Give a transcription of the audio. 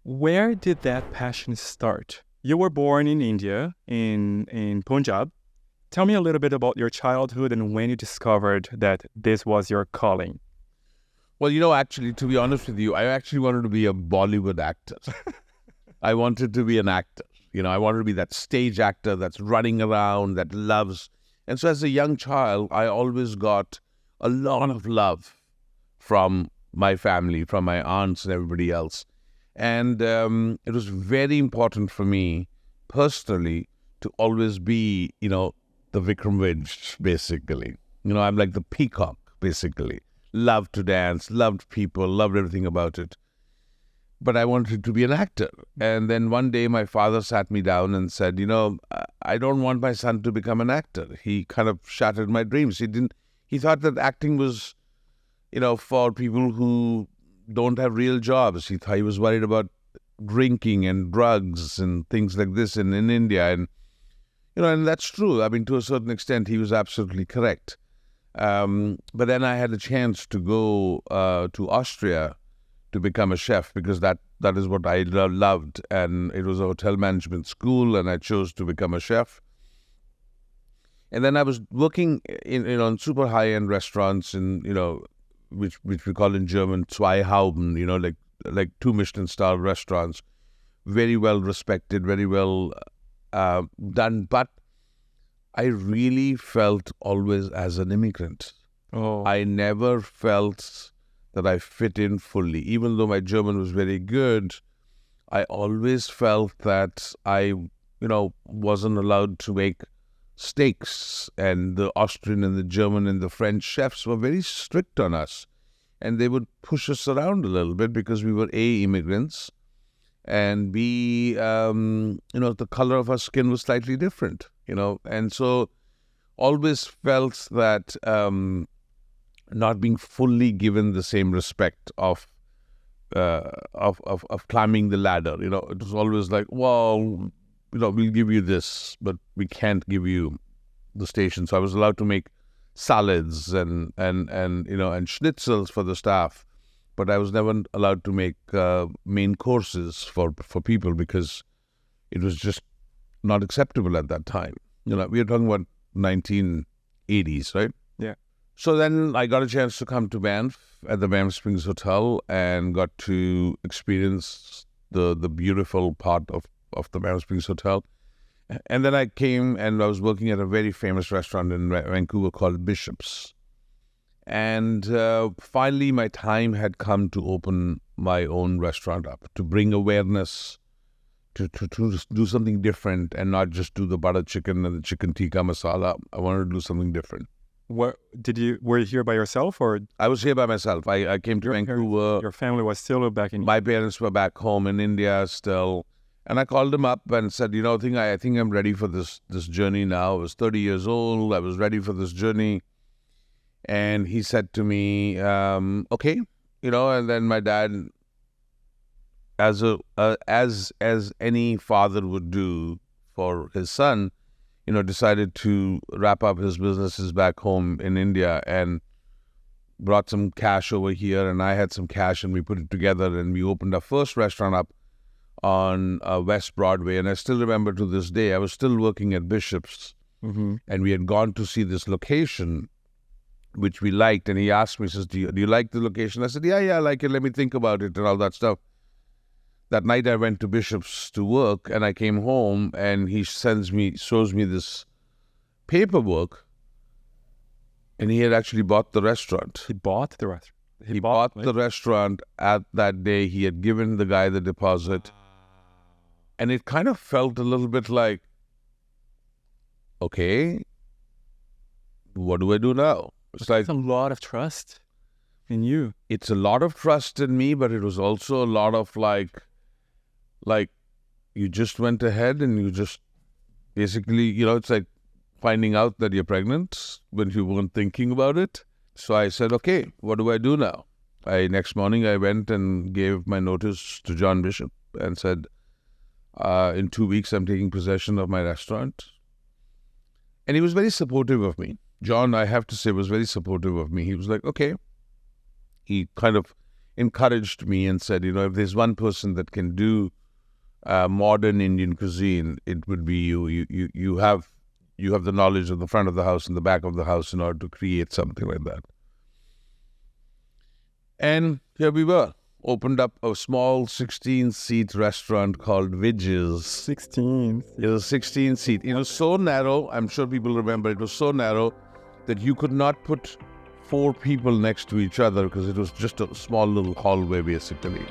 Where did that passion start? You were born in India, in Punjab. Tell me a little bit about your childhood and when you discovered that this was your calling. Well, actually, to be honest with you, I actually wanted to be a Bollywood actor. I wanted to be an actor. I wanted to be that stage actor that's running around, that loves. And so as a young child, I always got a lot of love from my family, from my aunts and everybody else. And it was very important for me personally to always be, the Vikram Vij, basically. I'm like the peacock, basically. Loved to dance, loved people, loved everything about it. But I wanted to be an actor. And then one day my father sat me down and said, I don't want my son to become an actor. He kind of shattered my dreams. He thought that acting was, for people who don't have real jobs. He was worried about drinking and drugs and things like this in India. And, and that's true. I mean, to a certain extent, he was absolutely correct. But then I had a chance to go to Austria to become a chef because that is what I loved. And it was a hotel management school and I chose to become a chef. And then I was working in super high-end restaurants in, which we call in German Zweihauben, like 2 Michelin-star restaurants, very well respected, very well done. But I really felt always as an immigrant. Oh, I never felt that I fit in fully. Even though my German was very good, I always felt that I, wasn't allowed to make steaks. And the Austrian and the German and the French chefs were very strict on us. And they would push us around a little bit because we were A, immigrants, and B, the color of our skin was slightly different, And so always felt that not being fully given the same respect of climbing the ladder. It was always like, well, we'll give you this, but we can't give you the station. So I was allowed to make salads and schnitzels for the staff, but I was never allowed to make main courses for people because it was just not acceptable at that time. We are talking about 1980s, right? yeah. So then I got a chance to come to Banff at the Banff Springs Hotel and got to experience the beautiful part of the Banff Springs Hotel. And then I came and I was working at a very famous restaurant in Vancouver called Bishop's. And finally, my time had come to open my own restaurant up, to bring awareness, to do something different and not just do the butter chicken and the chicken tikka masala. I wanted to do something different. Were you here by yourself or I was here by myself. I came to Vancouver. your family was still back in? My parents were back home in India still. And I called him up and said, I think I'm ready for this journey now. I was 30 years old. I was ready for this journey. And he said to me, okay. And then my dad, as any father would do for his son, decided to wrap up his businesses back home in India and brought some cash over here. And I had some cash and we put it together and we opened our first restaurant up on West Broadway. And I still remember to this day, I was still working at Bishop's and we had gone to see this location, which we liked. And he asked me, he says, do you like the location? I said, yeah, I like it. Let me think about it and all that stuff. That night I went to Bishop's to work and I came home and he shows me this paperwork and he had actually bought the restaurant. He bought the restaurant. He bought the restaurant at that day. He had given the guy the deposit. And it kind of felt a little bit like, okay, what do I do now? It's like a lot of trust in you. It's a lot of trust in me, but it was also a lot of like you just went ahead and you just basically, it's like finding out that you're pregnant when you weren't thinking about it. So I said, okay, what do I do now? Next morning I went and gave my notice to John Bishop and said, in 2 weeks I'm taking possession of my restaurant. And he was very supportive of me. John, I have to say, was very supportive of me. He was like, okay. He kind of encouraged me and said, if there's one person that can do modern Indian cuisine, it would be you. You have the knowledge of the front of the house and the back of the house in order to create something like that. And here we were, opened up a small 16-seat restaurant called Vij's. 16. It was 16-seat. It was so narrow, I'm sure people remember, it was so narrow that you could not put 4 people next to each other because it was just a small little hallway, basically.